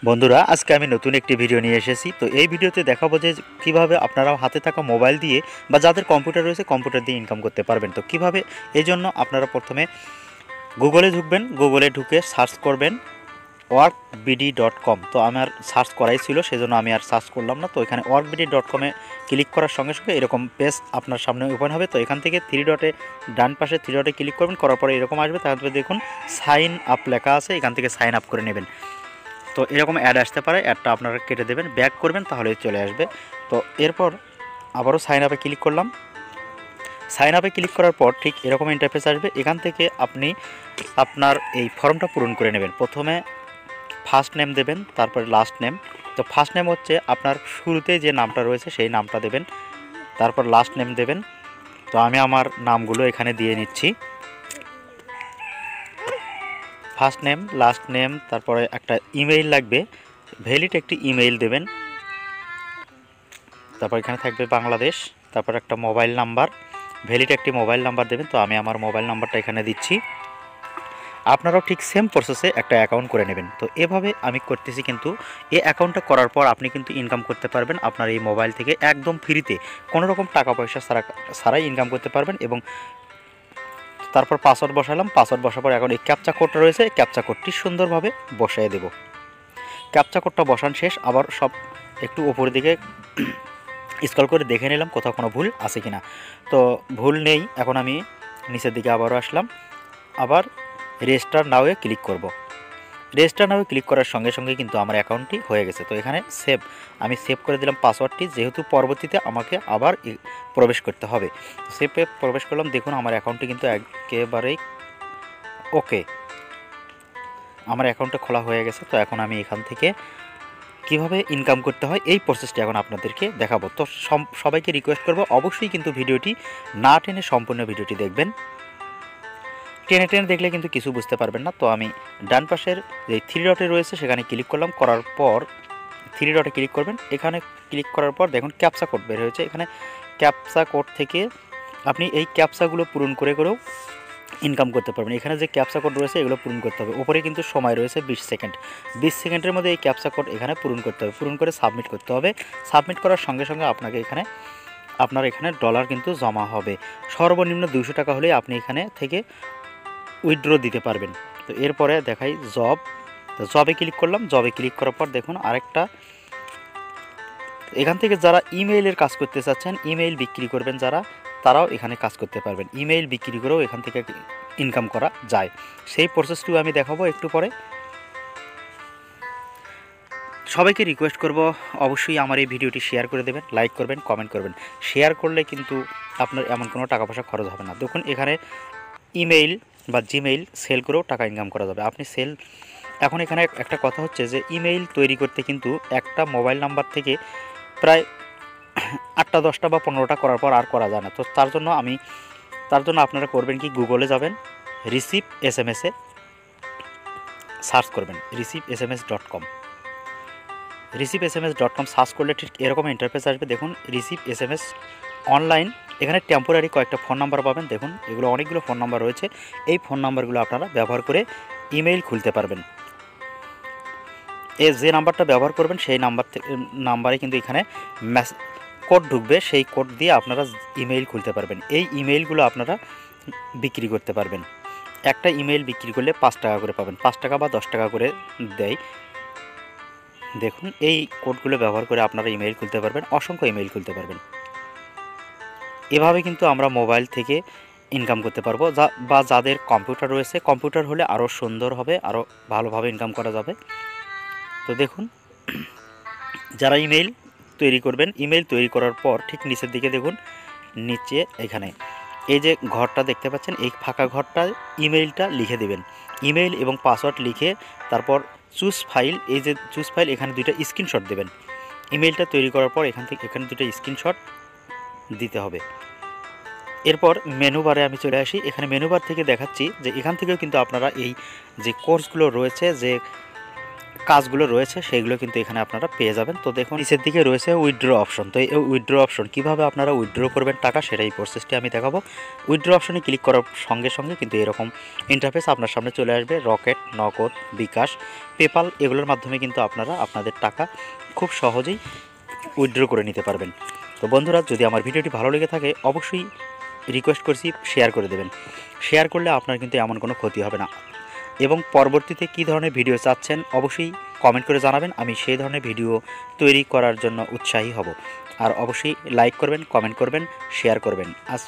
বন্ধুরা আজকে আমি নতুন একটি ভিডিও নিয়ে এসেছি। তো এই ভিডিওতে দেখাবো যে কিভাবে আপনারা হাতে থাকা মোবাইল দিয়ে বা যাদের কম্পিউটার রয়েছে কম্পিউটার দিয়ে ইনকাম করতে পারবেন। তো কিভাবে, এই জন্য আপনারা প্রথমে গুগলে ঢুকবেন, গুগলে ঢুকে সার্চ করবেন workbd.com। তো আমার সার্চ করাই ছিল, সেজন্য আমি আর সার্চ করলাম না। তো এখানে workbd.com-এ ক্লিক করার সঙ্গে সঙ্গে এরকম পেজ আপনার সামনে ওপেন হবে। তো এখান থেকে থ্রি ডটে, ডান পাশে থ্রি ডটে ক্লিক করবেন, করার পরে এরকম আসবে। তারপরে দেখুন সাইন আপ লেখা আছে, এখান থেকে সাইন আপ করে নেবেন। তো এরকম অ্যাড আসতে পারে, অ্যাডটা আপনারা কেটে দেবেন, ব্যাক করবেন, তাহলে চলে আসবে। তো এরপর আবারও সাইন আপে ক্লিক করলাম। সাইন আপে ক্লিক করার পর ঠিক এরকম ইন্টারফেস আসবে। এখান থেকে আপনি আপনার এই ফর্মটা পূরণ করে নেবেন। প্রথমে ফার্স্ট নেম দেবেন, তারপরে লাস্ট নেম। তো ফার্স্ট নেম হচ্ছে আপনার শুরুতে যে নামটা রয়েছে সেই নামটা দেবেন, তারপর লাস্ট নেম দেবেন। তো আমি আমার নামগুলো এখানে দিয়ে নিচ্ছি। ফার্স্ট নেম, লাস্ট নেম, তারপরে একটা ইমেইল লাগবে, ভ্যালিড একটি ইমেইল দেবেন। তারপর এখানে থাকবে বাংলাদেশ, তারপর একটা মোবাইল নাম্বার, ভ্যালিড একটি মোবাইল নাম্বার দেবেন। তো আমি আমার মোবাইল নাম্বারটা এখানে দিচ্ছি। আপনারাও ঠিক সেম প্রসেসে একটা অ্যাকাউন্ট করে নেবেন। তো এভাবে আমি করতেছি, কিন্তু এই অ্যাকাউন্টটা করার পর আপনি কিন্তু ইনকাম করতে পারবেন আপনার এই মোবাইল থেকে একদম ফ্রিতে, কোনো রকম টাকা পয়সা ছাড়াই ইনকাম করতে পারবেন। এবং তারপর পাসওয়ার্ড বসালাম, পাসওয়ার্ড বসার পর এখন এই ক্যাপচা কোডটা রয়েছে, ক্যাপচা কোডটি সুন্দরভাবে বসিয়ে দেব। ক্যাপচা কোডটা বসান শেষ, আবার সব একটু উপরের দিকে স্ক্রল করে দেখে নিলাম কোথাও কোনো ভুল আছে কিনা। তো ভুল নেই। এখন আমি নিচের দিকে আবারও আসলাম, আবার রেজিস্টার নাওয়ে ক্লিক করব। রেজিস্টার নাওয়ে ক্লিক করার সঙ্গে সঙ্গে কিন্তু আমার অ্যাকাউন্টটি হয়ে গেছে। তো এখানে সেভ, আমি সেভ করে দিলাম পাসওয়ার্ডটি, যেহেতু পরবর্তীতে আমাকে আবার প্রবেশ করতে হবে। সেভে প্রবেশ করলাম, দেখুন আমার অ্যাকাউন্টটি কিন্তু একেবারেই ওকে, আমার অ্যাকাউন্টটা খোলা হয়ে গেছে। তো এখন আমি এখান থেকে কিভাবে ইনকাম করতে হয় এই প্রসেসটি এখন আপনাদেরকে দেখাবো। তো সবাইকে রিকোয়েস্ট করব, অবশ্যই কিন্তু ভিডিওটি না টেনে সম্পূর্ণ ভিডিওটি দেখবেন। টেনে টেনে দেখলে কিন্তু কিছু বুঝতে পারবেন না। তো আমি ডান পাশের যে থ্রি ডটে রয়েছে সেখানে ক্লিক করলাম, করার পর থ্রি ডটে ক্লিক করবেন। এখানে ক্লিক করার পর দেখুন ক্যাপচা কোড বের হয়েছে। এখানে ক্যাপচা কোড থেকে আপনি এই ক্যাপচাগুলো পূরণ করে করেও ইনকাম করতে পারবেন। এখানে যে ক্যাপচা কোড রয়েছে এগুলো পূরণ করতে হবে। উপরে কিন্তু সময় রয়েছে 20 সেকেন্ড। 20 সেকেন্ডের মধ্যে এই ক্যাপচা কোড এখানে পূরণ করতে হবে, পূরণ করে সাবমিট করতে হবে। সাবমিট করার সঙ্গে সঙ্গে আপনাকে আপনার এখানে ডলার কিন্তু জমা হবে। সর্বনিম্ন 200 টাকা হলেই আপনি এখানে থেকে উইথড্র দিতে পারবেন। তো এরপরে দেখাই জব। তো জবে ক্লিক করলাম, জবে ক্লিক করার পর দেখুন আরেকটা, এখান থেকে যারা ইমেইলের কাজ করতে চাচ্ছেন, ইমেইল বিক্রি করবেন যারা, তারাও এখানে কাজ করতে পারবেন। ইমেইল বিক্রি করেও এখান থেকে ইনকাম করা যায়। সেই প্রসেসটিও আমি দেখাবো একটু পরে। সবাইকে রিকোয়েস্ট করব, অবশ্যই আমার এই ভিডিওটি শেয়ার করে দেবেন, লাইক করবেন, কমেন্ট করবেন। শেয়ার করলে কিন্তু আপনার এমন কোনো টাকা পয়সা খরচ হবে না। দেখুন এখানে ইমেইল বা জিমেইল সেল করেও টাকা ইনকাম করা যাবে। আপনি সেল, এখন এখানে একটা কথা হচ্ছে যে ইমেইল তৈরি করতে কিন্তু একটা মোবাইল নাম্বার থেকে প্রায় 8টা 10টা বা 15টা করার পর আর করা যায় না। তো তার জন্য আপনারা করবেন কি, গুগলে যাবেন, রিসিভ এসএমএসে সার্চ করবেন receiveSMS.com। receiveSMS.com সার্চ করলে ঠিক এরকম ইন্টারফেস আসবে। দেখুন রিসিভ এসএমএস অনলাইন, এখানে টেম্পোরারি কয়েকটা ফোন নাম্বার পাবেন। দেখুন এগুলো অনেকগুলো ফোন নাম্বার রয়েছে। এই ফোন নাম্বারগুলো আপনারা ব্যবহার করে ইমেইল খুলতে পারবেন। যে নাম্বারটা ব্যবহার করবেন সেই নাম্বারে কিন্তু এখানে কোড ঢুকবে, সেই কোড দিয়ে আপনারা ইমেইল খুলতে পারবেন। এই ইমেইলগুলো আপনারা বিক্রি করতে পারবেন। একটা ইমেইল বিক্রি করলে 5 টাকা করে পাবেন, 5 টাকা বা 10 টাকা করে দেয়। দেখুন এই কোডগুলো ব্যবহার করে আপনারা ইমেইল খুলতে পারবেন, অসংখ্য ইমেইল খুলতে পারবেন। এভাবে কিন্তু আমরা মোবাইল থেকে ইনকাম করতে পারবো। বা যাদের কম্পিউটার রয়েছে, কম্পিউটার হলে আরও সুন্দর হবে, আরও ভালোভাবে ইনকাম করা যাবে। তো দেখুন যারা ইমেইল তৈরি করবেন, ইমেইল তৈরি করার পর ঠিক নিচের দিকে দেখুন, নিচে এখানে এই যে ঘরটা দেখতে পাচ্ছেন, এই ফাঁকা ঘরটায় ইমেইলটা লিখে দেবেন। ইমেইল এবং পাসওয়ার্ড লিখে তারপর চুজ ফাইল, এই যে চুজ ফাইল, এখানে 2টা স্ক্রিনশট দেবেন। ইমেইলটা তৈরি করার পর এখানে 2টা স্ক্রিনশট দিতে হবে। এরপর মেনু বারে আমি চলে আসি। এখানে মেনু বার থেকে দেখাচ্ছি যে এখান থেকেও কিন্তু আপনারা এই যে কোর্সগুলো রয়েছে, যে কাজগুলো রয়েছে সেইগুলো কিন্তু এখানে আপনারা পেয়ে যাবেন। তো দেখুন নিচের দিকে রয়েছে উইথড্র অপশন। তো এই উইথড্র অপশন কীভাবে আপনারা উইথড্র করবেন টাকা, সেটাই প্রসেসটি আমি দেখাবো। উইথড্র অপশনে ক্লিক করার সঙ্গে সঙ্গে কিন্তু এরকম ইন্টারফেস আপনার সামনে চলে আসবে। রকেট, নগদ, বিকাশ, পেপাল এগুলোর মাধ্যমে কিন্তু আপনারা আপনাদের টাকা খুব সহজেই উইথড্র করে নিতে পারবেন। তো বন্ধুরা, যদি আমার ভিডিওটি ভালো লেগে থাকে অবশ্যই রিকোয়েস্ট করছি শেয়ার করে দেবেন। শেয়ার করলে আপনার কিন্তু এমন কোনো ক্ষতি হবে না। এবং পরবর্তীতে কী ধরনের ভিডিও চাচ্ছেন অবশ্যই কমেন্ট করে জানাবেন, আমি সেই ধরনের ভিডিও তৈরি করার জন্য উৎসাহী হব। আর অবশ্যই লাইক করবেন, কমেন্ট করবেন, শেয়ার করবেন। আজ